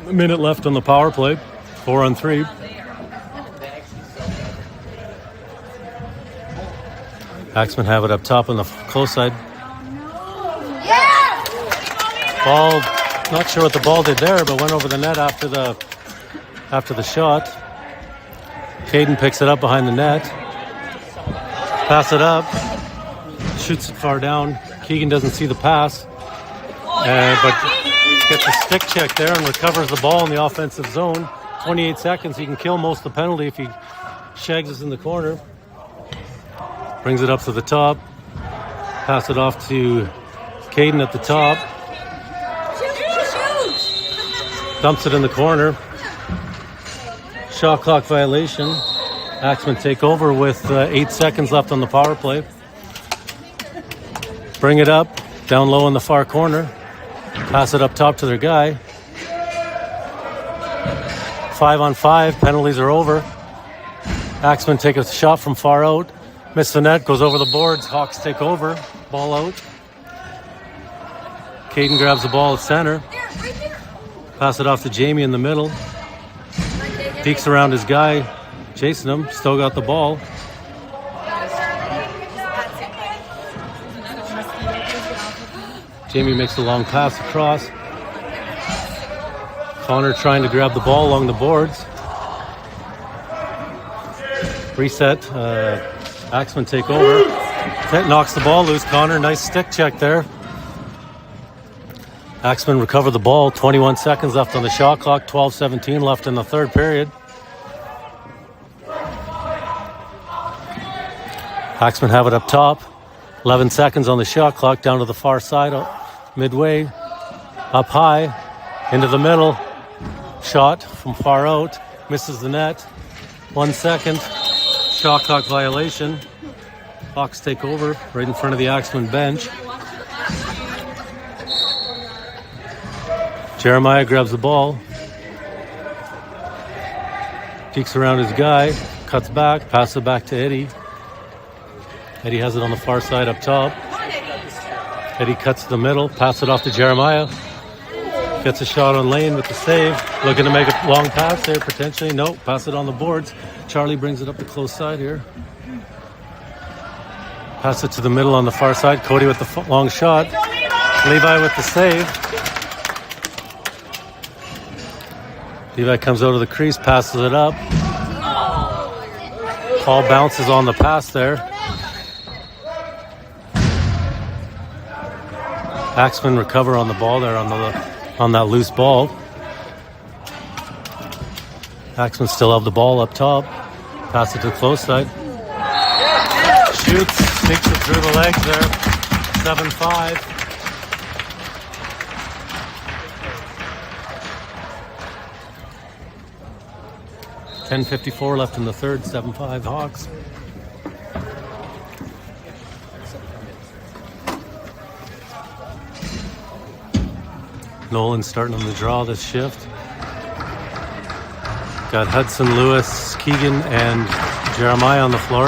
A: A minute left on the power play. 4-on-3. Axemen have it up top on the close side. Ball, not sure what the ball did there, but went over the net after the shot. Caden picks it up behind the net. Pass it up. Shoots it far down. Keegan doesn't see the pass, but gets a stick check there and recovers the ball in the offensive zone. 28 seconds. He can kill most of the penalty if he shags us in the corner. Brings it up to the top. Pass it off to Caden at the top. Dumps it in the corner. Shot clock violation. Axemen take over with 8 seconds left on the power play. Bring it up, down low in the far corner. Pass it up top to their guy. 5-on-5, penalties are over. Axemen take a shot from far out. Miss the net, goes over the boards. Hawks take over, ball out. Caden grabs the ball at center. Pass it off to Jamie in the middle. Deeks around his guy, chasing him. Still got the ball. Jamie makes a long pass across. Connor trying to grab the ball along the boards. Reset. Axemen take over. Knocks the ball loose. Connor, nice stick check there. Axemen recover the ball. 21 seconds left on the shot clock. 12-17 left in the third period. Axemen have it up top. 11 seconds on the shot clock. Down to the far side. Midway. Up high. Into the middle. Shot from far out. Misses the net. 1 second. Shot clock violation. Hawks take over right in front of the Axemen bench. Jeremiah grabs the ball. Peeks around his guy. Cuts back. Passes it back to Eddie. Eddie has it on the far side up top. Eddie cuts to the middle. Passes it off to Jeremiah. Gets a shot on lane with the save. Looking to make a long pass there potentially. Nope. Pass it on the boards. Charlie brings it up the close side here. Pass it to the middle on the far side. Cody with the long shot. Levi with the save. Levi comes out of the crease, passes it up. Paul bounces on the pass there. Axemen recover on the ball there on that loose ball. Axemen still have the ball up top. Pass it to the close side. Shoots, sneaks it through the legs there. 7-5. .54 left in the third. 7-5 Hawks. Nolan starting on the draw this shift. Got Hudson, Lewis, Keegan, and Jeremiah on the floor.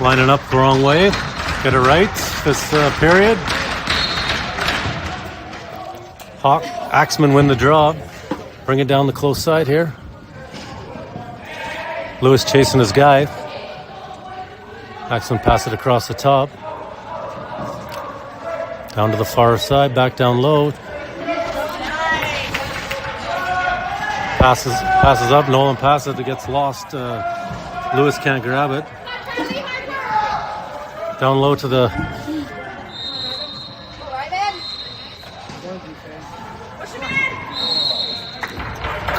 A: Lining up the wrong way. Get it right this period. Axemen win the draw. Bring it down the close side here. Lewis chasing his guy. Axemen pass it across the top. Down to the far side, back down low. Passes up, Nolan passes it, gets lost. Lewis can't grab it. Down low to the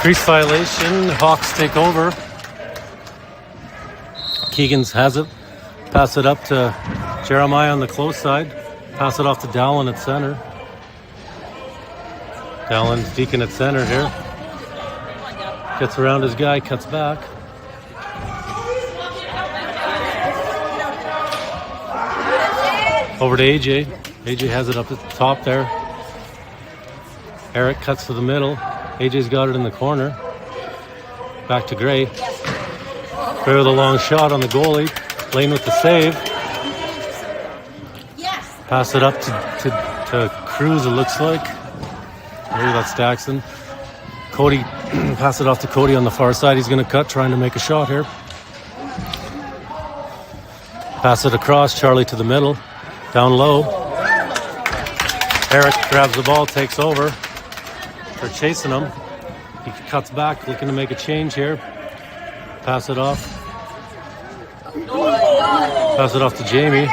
A: Crease violation. Hawks take over. Keegan's has it. Pass it up to Jeremiah on the close side. Pass it off to Dallin at center. Dallin's Deacon at center here. Gets around his guy, cuts back. Over to AJ. AJ has it up at the top there. Eric cuts to the middle. AJ's got it in the corner. Back to Gray. Gray with a long shot on the goalie. Lane with the save. Pass it up to Cruz, it looks like. Maybe that's Daxon. Cody, pass it off to Cody on the far side. He's going to cut, trying to make a shot here. Pass it across. Charlie to the middle. Down low. Eric grabs the ball, takes over. They're chasing him. He cuts back, looking to make a change here. Pass it off. Pass it off to Jamie,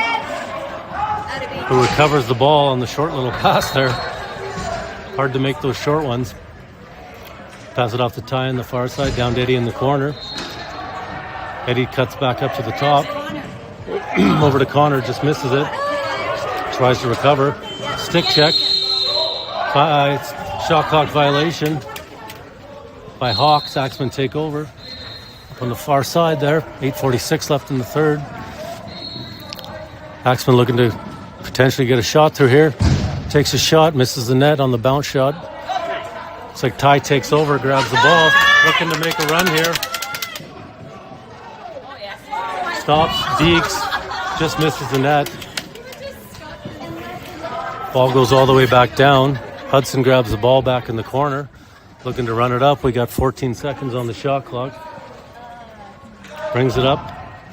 A: who recovers the ball on the short little pass there. Hard to make those short ones. Pass it off to Ty on the far side, down to Eddie in the corner. Eddie cuts back up to the top. Over to Connor, just misses it. Tries to recover. Stick check. Shot clock violation by Hawks. Axemen take over. On the far side there. 8:46 left in the third. Axemen looking to potentially get a shot through here. Takes a shot, misses the net on the bounce shot. Looks like Ty takes over, grabs the ball. Looking to make a run here. Stops, Deeks, just misses the net. Ball goes all the way back down. Hudson grabs the ball back in the corner. Looking to run it up. We got 14 seconds on the shot clock. Brings it up.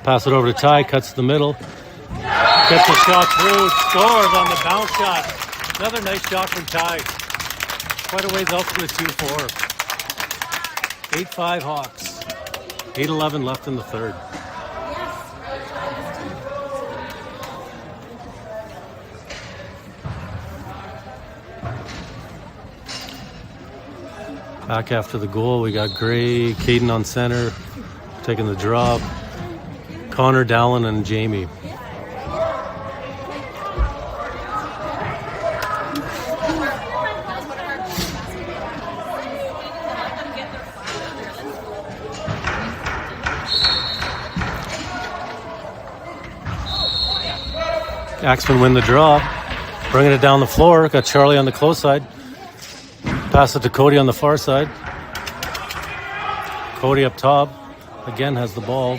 A: Pass it over to Ty. Cuts to the middle. Gets a shot through. Scores on the bounce shot. Another nice shot from Ty. Quite a ways out for the 2-4. 8-5 Hawks. 8:11 left in the third. Back after the goal, we got Gray, Caden on center, taking the drop. Connor, Dallin, and Jamie. Axemen win the draw. Bringing it down the floor. Got Charlie on the close side. Pass it to Cody on the far side. Cody up top. Again has the ball.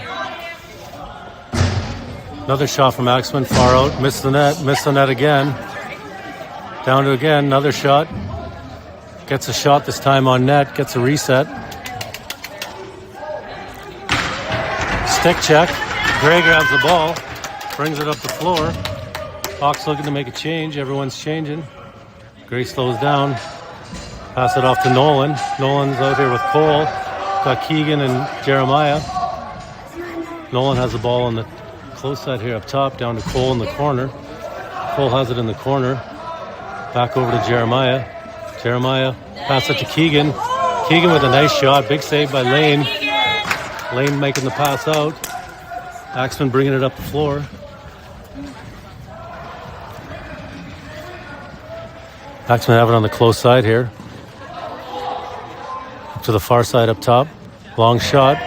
A: Another shot from Axemen. Far out. Missed the net. Missed the net again. Down to again. Another shot. Gets a shot this time on net. Gets a reset. Stick check. Gray grabs the ball. Brings it up the floor. Hawks looking to make a change. Everyone's changing. Gray slows down. Pass it off to Nolan. Nolan's out here with Cole. Got Keegan and Jeremiah. Nolan has the ball on the close side here up top, down to Cole in the corner. Cole has it in the corner. Back over to Jeremiah. Jeremiah, pass it to Keegan. Keegan with a nice shot. Big save by Lane. Lane making the pass out. Axemen bringing it up the floor. Axemen have it on the close side here. Up to the far side up top. Long shot.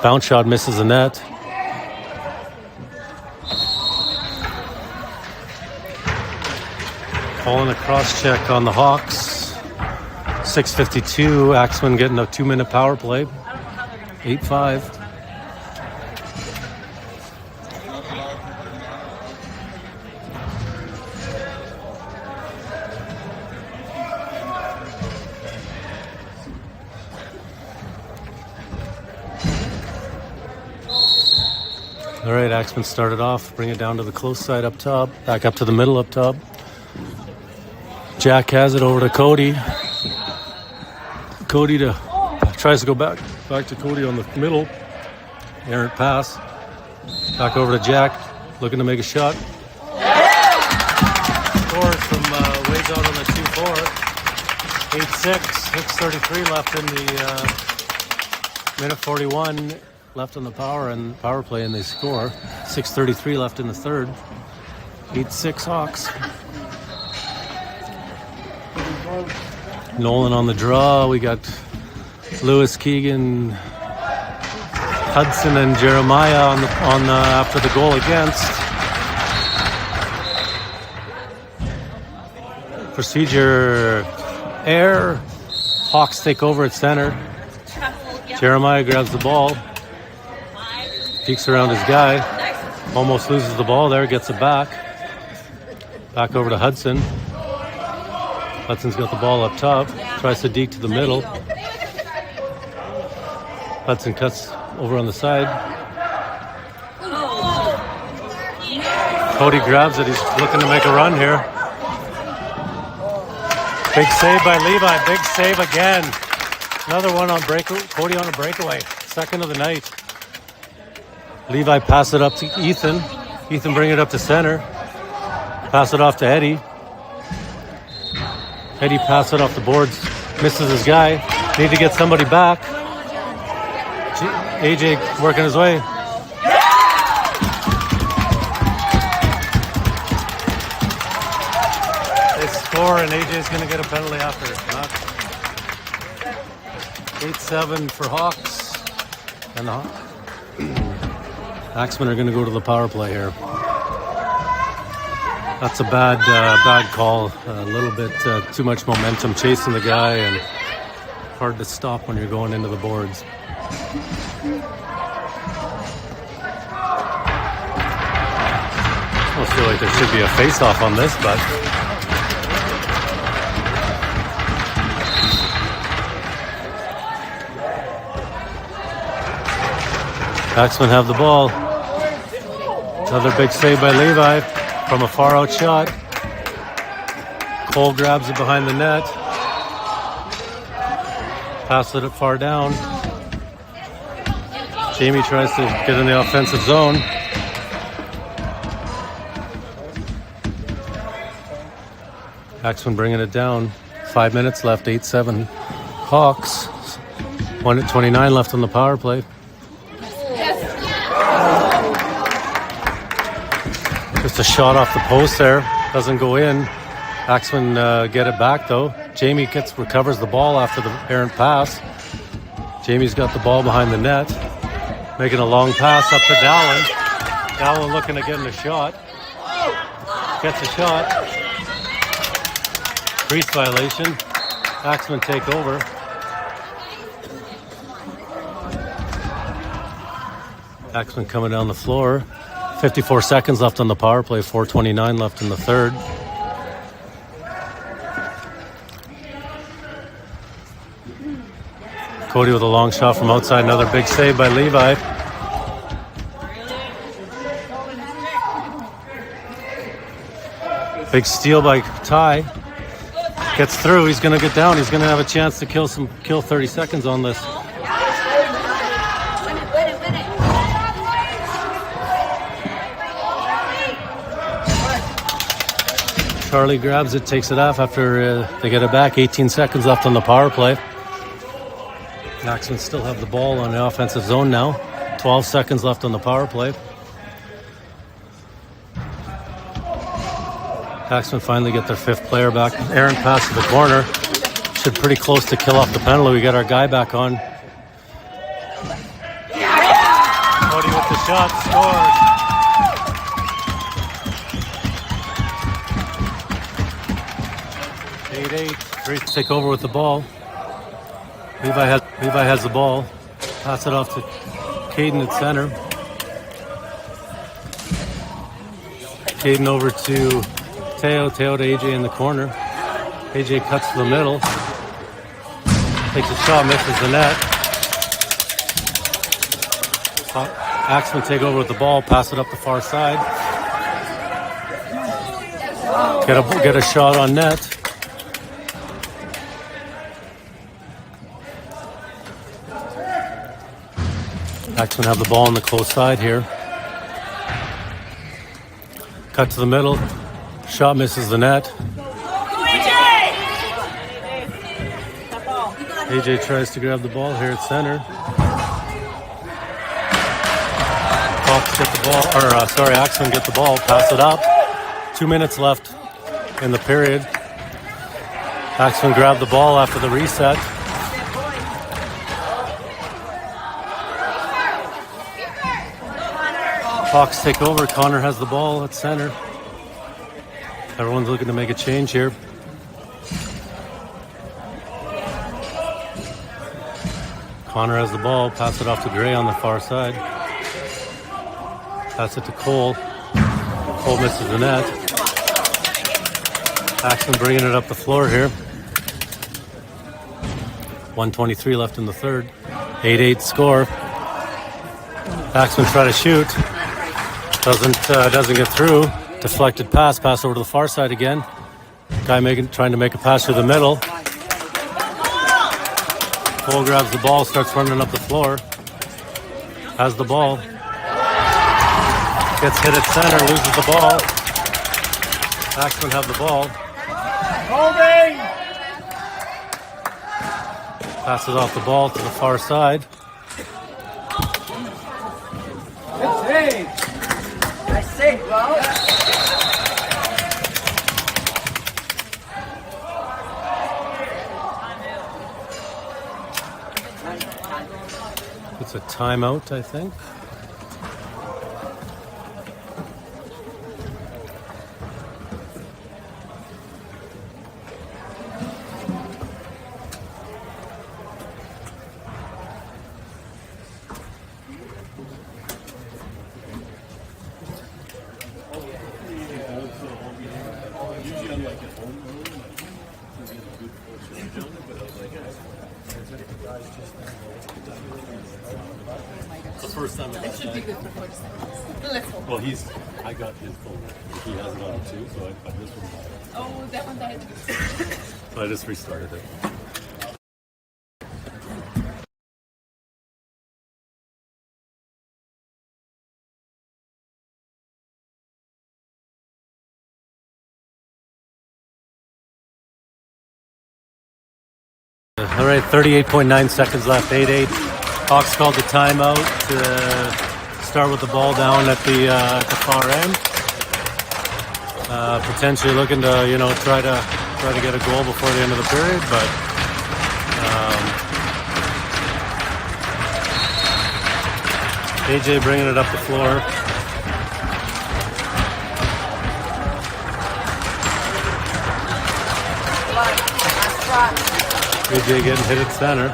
A: Bounce shot misses the net. Calling a cross check on the Hawks. 6:52. Axemen getting a 2-minute power play. 8-5. All right, Axemen started off, bring it down to the close side up top, back up to the middle up top. Jack has it over to Cody. Cody tries to go back to Cody on the middle. Errant pass. Back over to Jack, looking to make a shot. Scores from ways out on the 2-4. 8-6, 6:33 left in the minute 41 left on the power play, and they score. 6:33 left in the third. 8-6 Hawks. Nolan on the draw. We got Lewis, Keegan, Hudson, and Jeremiah on after the goal against. Procedure air. Hawks take over at center. Jeremiah grabs the ball. Peeks around his guy. Almost loses the ball there. Gets it back. Back over to Hudson. Hudson's got the ball up top. Tries to deke to the middle. Hudson cuts over on the side. Cody grabs it. He's looking to make a run here. Big save by Levi. Big save again. Another one on Cody on a breakaway. Second of the night. Levi pass it up to Ethan. Ethan bring it up to center. Pass it off to Eddie. Eddie pass it off the boards. Misses his guy. Need to get somebody back. AJ working his way. They score and AJ's going to get a penalty after it. 8-7 for Hawks. And the Axemen are going to go to the power play here. That's a bad call. A little bit too much momentum chasing the guy, and hard to stop when you're going into the boards. I feel like there should be a face-off on this, but Axemen have the ball. Another big save by Levi from a far-out shot. Cole grabs it behind the net. Pass it far down. Jamie tries to get in the offensive zone. Axemen bringing it down. 5 minutes left, 8-7 Hawks. 1:29 left on the power play. Just a shot off the post there. Doesn't go in. Axemen get it back though. Jamie recovers the ball after the errant pass. Jamie's got the ball behind the net. Making a long pass up to Dallin. Dallin looking to get in a shot. Gets a shot. Crease violation. Axemen take over. Axemen coming down the floor. 54 seconds left on the power play. 4:29 left in the third. Cody with a long shot from outside. Another big save by Levi. Big steal by Ty. Gets through. He's going to get down. He's going to have a chance to kill 30 seconds on this. Charlie grabs it, takes it off after they get it back. 18 seconds left on the power play. Axemen still have the ball on the offensive zone now. 12 seconds left on the power play. Axemen finally get their fifth player back. Aaron pass to the corner. Should pretty close to kill off the penalty. We get our guy back on. Cody with the shot, scores. Great to take over with the ball. Levi has the ball. Pass it off to Caden at center. Caden over to Teo to AJ in the corner. AJ cuts to the middle. Takes a shot, misses the net. Axemen take over with the ball, pass it up the far side. Get a shot on net. Axemen have the ball on the close side here. Cut to the middle. Shot misses the net. AJ tries to grab the ball here at center. Hawks get the ball, Axemen get the ball, pass it up. 2 minutes left in the period. Axemen grab the ball after the reset. Hawks take over. Connor has the ball at center. Everyone's looking to make a change here. Connor has the ball. Pass it off to Gray on the far side. Pass it to Cole. Cole misses the net. Axemen bringing it up the floor here. 1:23 left in the third. 8-8 score. Axemen try to shoot. Doesn't get through. Deflected pass over to the far side again. Guy trying to make a pass through the middle. Cole grabs the ball, starts running up the floor. Has the ball. Gets hit at center, loses the ball. Axemen have the ball. Passes off the ball to the far side. It's a timeout, I think. The first time I should be good for 40 seconds. Well, I got his phone. He has it on it too, so I this one.
B: Oh, that one died.
A: So I just restarted it. All right, 38.9 seconds left, 8-8. Hawks called the timeout to start with the ball down at the far end. Potentially looking to, try to get a goal before the end of the period, but AJ bringing it up the floor. AJ getting hit at center.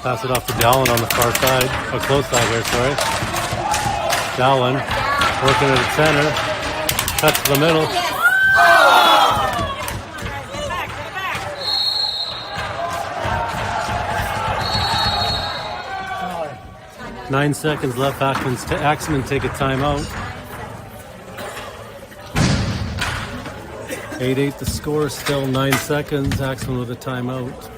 A: Pass it off to Dallin on the far side. Or close side here, sorry. Dallin working it at center. Cuts to the middle. 9 seconds left. Axemen take a timeout. 8-8 the score, still 9 seconds. Axemen with a timeout.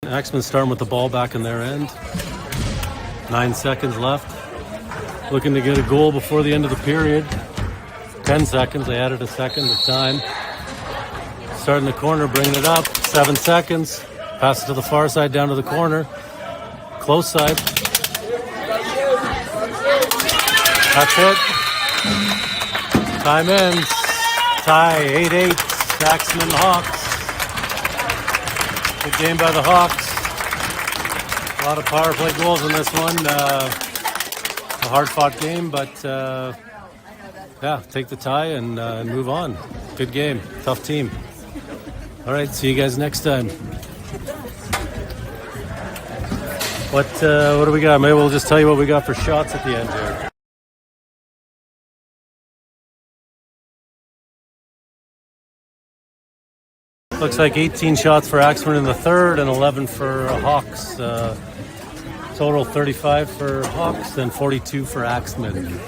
A: Axemen starting with the ball back in their end. 9 seconds left. Looking to get a goal before the end of the period. 10 seconds. They added a second of time. Starting the corner, bringing it up. 7 seconds. Pass it to the far side, down to the corner. Close side. That's it. Time ends. Tie, 8-8. Axemen Hawks. Good game by the Hawks. A lot of power play goals in this one. A hard-fought game, but yeah, take the tie and move on. Good game, tough team. All right, see you guys next time. What do we got? Maybe we'll just tell you what we got for shots at the end here. Looks like 18 shots for Axemen in the third and 11 for HOKS. Total 35 for HOKS and 42 for Axemen.